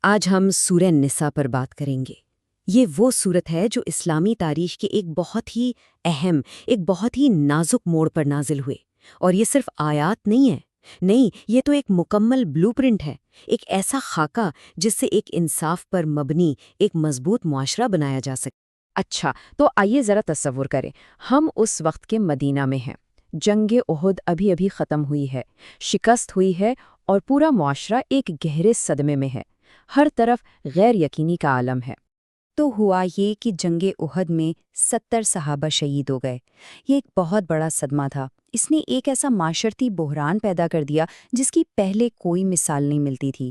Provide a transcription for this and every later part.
آج ہم سورہ نساء پر بات کریں گے۔ یہ وہ سورت ہے جو اسلامی تاریخ کے ایک بہت ہی اہم، ایک بہت ہی نازک موڑ پر نازل ہوئے۔ اور یہ صرف آیات نہیں ہے، نہیں، یہ تو ایک مکمل بلو پرنٹ ہے، ایک ایسا خاکہ جس سے ایک انصاف پر مبنی ایک مضبوط معاشرہ بنایا جا سکے۔ اچھا، تو آئیے ذرا تصور کریں، ہم اس وقت کے مدینہ میں ہیں، جنگ احد ابھی ابھی ختم ہوئی ہے، شکست ہوئی ہے اور پورا معاشرہ ایک گہرے صدمے میں ہے، ہر طرف غیر یقینی کا عالم ہے۔ تو ہوا یہ کہ جنگ احد میں 70 صحابہ شہید ہو گئے۔ یہ ایک بہت بڑا صدمہ تھا۔ اس نے ایک ایسا معاشرتی بحران پیدا کر دیا جس کی پہلے کوئی مثال نہیں ملتی تھی۔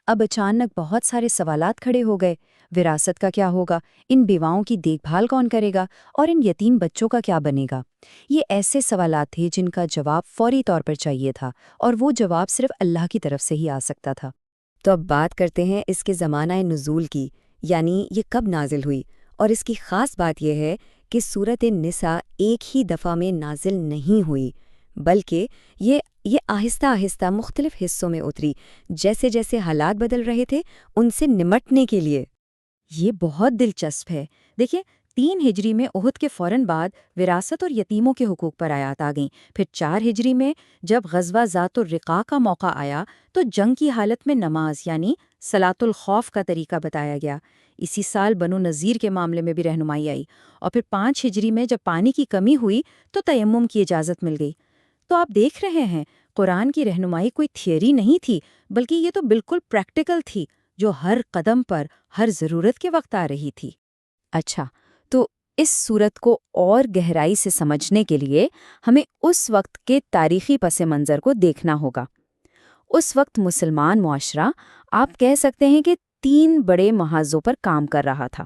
اب اچانک بہت سارے سوالات کھڑے ہو گئے۔ وراثت کا کیا ہوگا؟ ان بیواؤں کی دیکھ بھال کون کرے گا؟ اور ان یتیم بچوں کا کیا بنے گا؟ یہ ایسے سوالات تھے جن کا جواب فوری طور پر چاہیے تھا، اور وہ جواب صرف اللہ کی طرف سے ہی آ سکتا تھا۔ تو اب بات کرتے ہیں اس کے زمانہ نزول کی، یعنی یہ کب نازل ہوئی۔ اور اس کی خاص بات یہ ہے کہ سورۃ النساء ایک ہی دفعہ میں نازل نہیں ہوئی، بلکہ یہ آہستہ آہستہ مختلف حصوں میں اتری، جیسے جیسے حالات بدل رہے تھے ان سے نمٹنے کے لیے۔ یہ بہت دلچسپ ہے۔ دیکھیں، 3 ہجری میں احد کے فوراً بعد وراثت اور یتیموں کے حقوق پر آیات آ گئیں۔ پھر 4 ہجری میں جب غزوہ ذات الرقاع کا موقع آیا تو جنگ کی حالت میں نماز یعنی صلاۃ الخوف کا طریقہ بتایا گیا۔ اسی سال بنو نذیر کے معاملے میں بھی رہنمائی آئی، اور پھر 5 ہجری میں جب پانی کی کمی ہوئی تو تیمم کی اجازت مل گئی۔ تو آپ دیکھ رہے ہیں، قرآن کی رہنمائی کوئی تھیوری نہیں تھی، بلکہ یہ تو بالکل پریکٹیکل تھی، جو ہر قدم پر ہر ضرورت کے وقت آ رہی تھی۔ اچھا، تو اس صورت کو اور گہرائی سے سمجھنے کے لیے ہمیں اس وقت کے تاریخی پس منظر کو دیکھنا ہوگا۔ اس وقت مسلمان معاشرہ، آپ کہہ سکتے ہیں کہ 3 بڑے محاذوں پر کام کر رہا تھا۔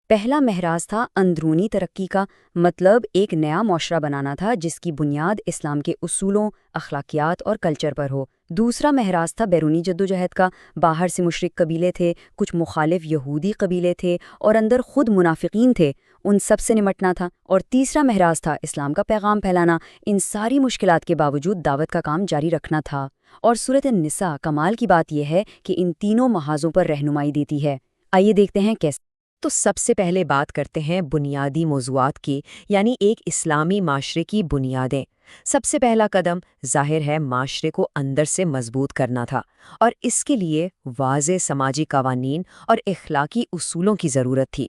پہلا محراز تھا اندرونی ترقی کا، مطلب ایک نیا معاشرہ بنانا تھا جس کی بنیاد اسلام کے اصولوں، اخلاقیات اور کلچر پر ہو۔ دوسرا محراز تھا بیرونی جدوجہد کا، باہر سے مشرک قبیلے تھے، کچھ مخالف یہودی قبیلے تھے اور اندر خود منافقین تھے، ان سب سے نمٹنا تھا۔ اور تیسرا محراز تھا اسلام کا پیغام پھیلانا، ان ساری مشکلات کے باوجود دعوت کا کام جاری رکھنا تھا۔ اور سورۃ النساء کمال کی بات یہ ہے کہ ان تینوں محاذوں پر رہنمائی دیتی ہے۔ آئیے دیکھتے ہیں کیسے۔ تو سب سے پہلے بات کرتے ہیں بنیادی موضوعات کی، یعنی ایک اسلامی معاشرے کی بنیادیں۔ سب سے پہلا قدم ظاہر ہے معاشرے کو اندر سے مضبوط کرنا تھا، اور اس کے لیے واضح سماجی قوانین اور اخلاقی اصولوں کی ضرورت تھی۔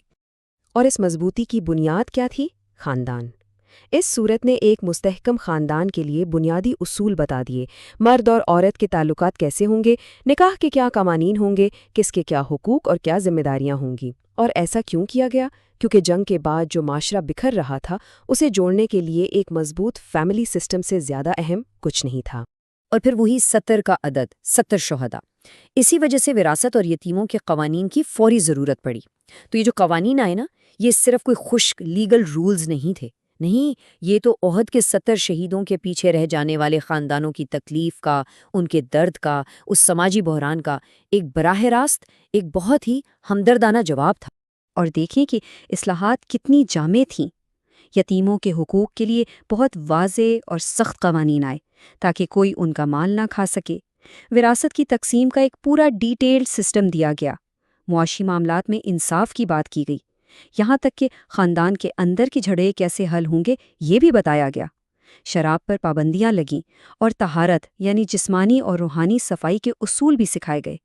اور اس مضبوطی کی بنیاد کیا تھی؟ خاندان۔ اس صورت نے ایک مستحکم خاندان کے لیے بنیادی اصول بتا دیے۔ مرد اور عورت کے تعلقات کیسے ہوں گے، نکاح کے کیا قوانین ہوں گے، کس کے کیا حقوق اور کیا ذمہ داریاں ہوں گی۔ اور ایسا کیوں کیا گیا؟ کیونکہ جنگ کے بعد جو معاشرہ بکھر رہا تھا، اسے جوڑنے کے لیے ایک مضبوط فیملی سسٹم سے زیادہ اہم کچھ نہیں تھا۔ اور پھر وہی 70 کا عدد، 70 شہداء۔ اسی وجہ سے وراثت اور یتیموں کے قوانین کی فوری ضرورت پڑی۔ تو یہ جو قوانین آئے نا، یہ صرف کوئی خشک لیگل رولز نہیں تھے، نہیں، یہ تو احد کے 70 شہیدوں کے پیچھے رہ جانے والے خاندانوں کی تکلیف کا، ان کے درد کا، اس سماجی بحران کا ایک براہ راست، ایک بہت ہی ہمدردانہ جواب تھا۔ اور دیکھیں کہ اصلاحات کتنی جامع تھیں۔ یتیموں کے حقوق کے لیے بہت واضح اور سخت قوانین آئے تاکہ کوئی ان کا مال نہ کھا سکے۔ وراثت کی تقسیم کا ایک پورا ڈیٹیلڈ سسٹم دیا گیا۔ معاشی معاملات میں انصاف کی بات کی گئی، یہاں تک کہ خاندان کے اندر کے جھگڑے کیسے حل ہوں گے یہ بھی بتایا گیا۔ شراب پر پابندیاں لگیں اور طہارت یعنی جسمانی اور روحانی صفائی کے اصول بھی سکھائے گئے۔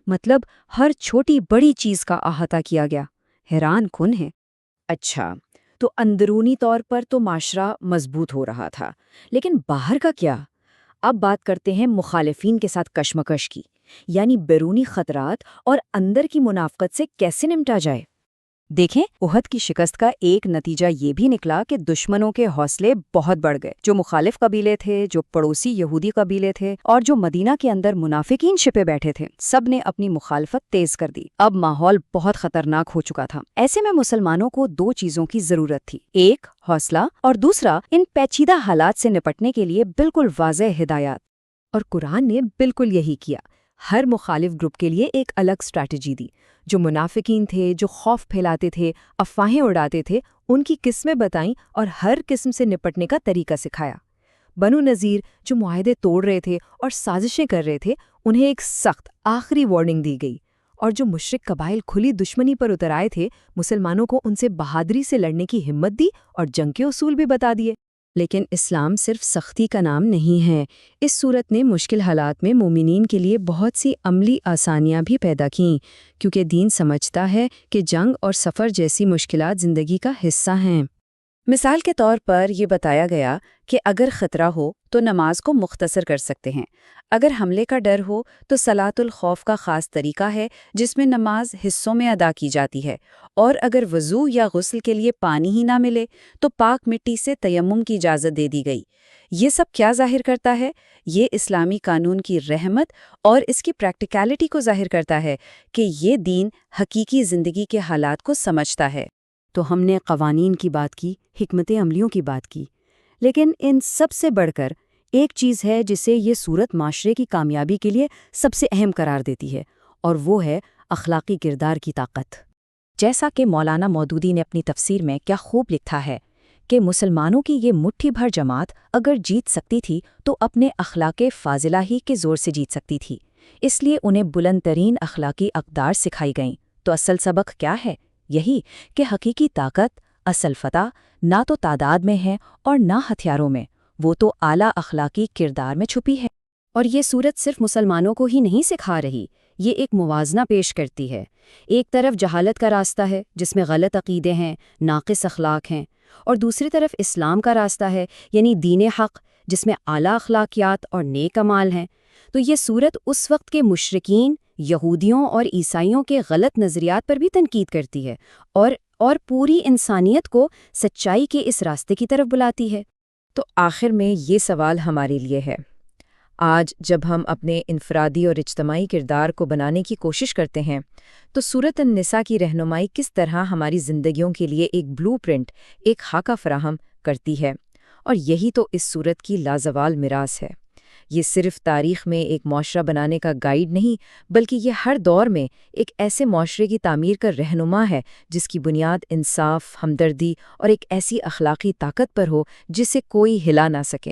مطلب ہر چھوٹی بڑی چیز کا احاطہ کیا گیا۔ حیران کن ہے۔ اچھا، تو اندرونی طور پر تو معاشرہ مضبوط ہو رہا تھا، لیکن باہر کا کیا؟ اب بات کرتے ہیں مخالفین کے ساتھ کشمکش کی، یعنی بیرونی خطرات اور اندر کی منافقت سے کیسے نمٹا جائے۔ دیکھیں، احد کی شکست کا ایک نتیجہ یہ بھی نکلا کہ دشمنوں کے حوصلے بہت بڑھ گئے۔ جو مخالف قبیلے تھے، جو پڑوسی یہودی قبیلے تھے اور جو مدینہ کے اندر منافقین چھپے بیٹھے تھے، سب نے اپنی مخالفت تیز کر دی۔ اب ماحول بہت خطرناک ہو چکا تھا۔ ایسے میں مسلمانوں کو 2 چیزوں کی ضرورت تھی، ایک حوصلہ اور دوسرا ان پیچیدہ حالات سے نپٹنے کے لیے بالکل واضح ہدایات۔ اور قرآن نے بالکل یہی کیا۔ ہر مخالف گروپ کے لیے ایک الگ اسٹریٹجی دی۔ جو منافقین تھے، جو خوف پھیلاتے تھے، افواہیں اڑاتے تھے، ان کی قسمیں بتائیں اور ہر قسم سے نپٹنے کا طریقہ سکھایا۔ بنو نذیر جو معاہدے توڑ رہے تھے اور سازشیں کر رہے تھے، انہیں ایک سخت آخری وارننگ دی گئی۔ اور جو مشرک قبائل کھلی دشمنی پر اتر آئے تھے، مسلمانوں کو ان سے بہادری سے لڑنے کی ہمت دی اور جنگ کے اصول بھی بتا دیے۔ لیکن اسلام صرف سختی کا نام نہیں ہے۔ اس صورت نے مشکل حالات میں مومنین کے لیے بہت سی عملی آسانیاں بھی پیدا کیں، کیونکہ دین سمجھتا ہے کہ جنگ اور سفر جیسی مشکلات زندگی کا حصہ ہیں۔ مثال کے طور پر یہ بتایا گیا کہ اگر خطرہ ہو تو نماز کو مختصر کر سکتے ہیں۔ اگر حملے کا ڈر ہو تو صلاۃ الخوف کا خاص طریقہ ہے جس میں نماز حصوں میں ادا کی جاتی ہے، اور اگر وضو یا غسل کے لیے پانی ہی نہ ملے تو پاک مٹی سے تیمم کی اجازت دے دی گئی۔ یہ سب کیا ظاہر کرتا ہے؟ یہ اسلامی قانون کی رحمت اور اس کی پریکٹیکلٹی کو ظاہر کرتا ہے کہ یہ دین حقیقی زندگی کے حالات کو سمجھتا ہے۔ تو ہم نے قوانین کی بات کی، حکمت عملیوں کی بات کی، لیکن ان سب سے بڑھ کر ایک چیز ہے جسے یہ صورت معاشرے کی کامیابی کے لیے سب سے اہم قرار دیتی ہے، اور وہ ہے اخلاقی کردار کی طاقت۔ جیسا کہ مولانا مودودی نے اپنی تفسیر میں کیا خوب لکھا ہے کہ مسلمانوں کی یہ مٹھی بھر جماعت اگر جیت سکتی تھی تو اپنے اخلاق فاضلہ ہی کے زور سے جیت سکتی تھی، اس لیے انہیں بلند ترین اخلاقی اقدار سکھائی گئیں۔ تو اصل سبق کیا ہے؟ یہی کہ حقیقی طاقت، اصل فتح نہ تو تعداد میں ہے اور نہ ہتھیاروں میں، وہ تو اعلیٰ اخلاقی کردار میں چھپی ہے۔ اور یہ صورت صرف مسلمانوں کو ہی نہیں سکھا رہی، یہ ایک موازنہ پیش کرتی ہے۔ ایک طرف جہالت کا راستہ ہے جس میں غلط عقیدے ہیں، ناقص اخلاق ہیں، اور دوسری طرف اسلام کا راستہ ہے، یعنی دین حق، جس میں اعلیٰ اخلاقیات اور نیک اعمال ہیں۔ تو یہ صورت اس وقت کے مشرکین، یہودیوں اور عیسائیوں کے غلط نظریات پر بھی تنقید کرتی ہے، اور پوری انسانیت کو سچائی کے اس راستے کی طرف بلاتی ہے۔ تو آخر میں یہ سوال ہمارے لیے ہے، آج جب ہم اپنے انفرادی اور اجتماعی کردار کو بنانے کی کوشش کرتے ہیں تو سورۃ النساء کی رہنمائی کس طرح ہماری زندگیوں کے لیے ایک بلو پرنٹ، ایک خاکہ فراہم کرتی ہے؟ اور یہی تو اس سورت کی لازوال میراث ہے۔ یہ صرف تاریخ میں ایک معاشرہ بنانے کا گائیڈ نہیں، بلکہ یہ ہر دور میں ایک ایسے معاشرے کی تعمیر کا رہنما ہے جس کی بنیاد انصاف، ہمدردی اور ایک ایسی اخلاقی طاقت پر ہو جسے کوئی ہلا نہ سکے۔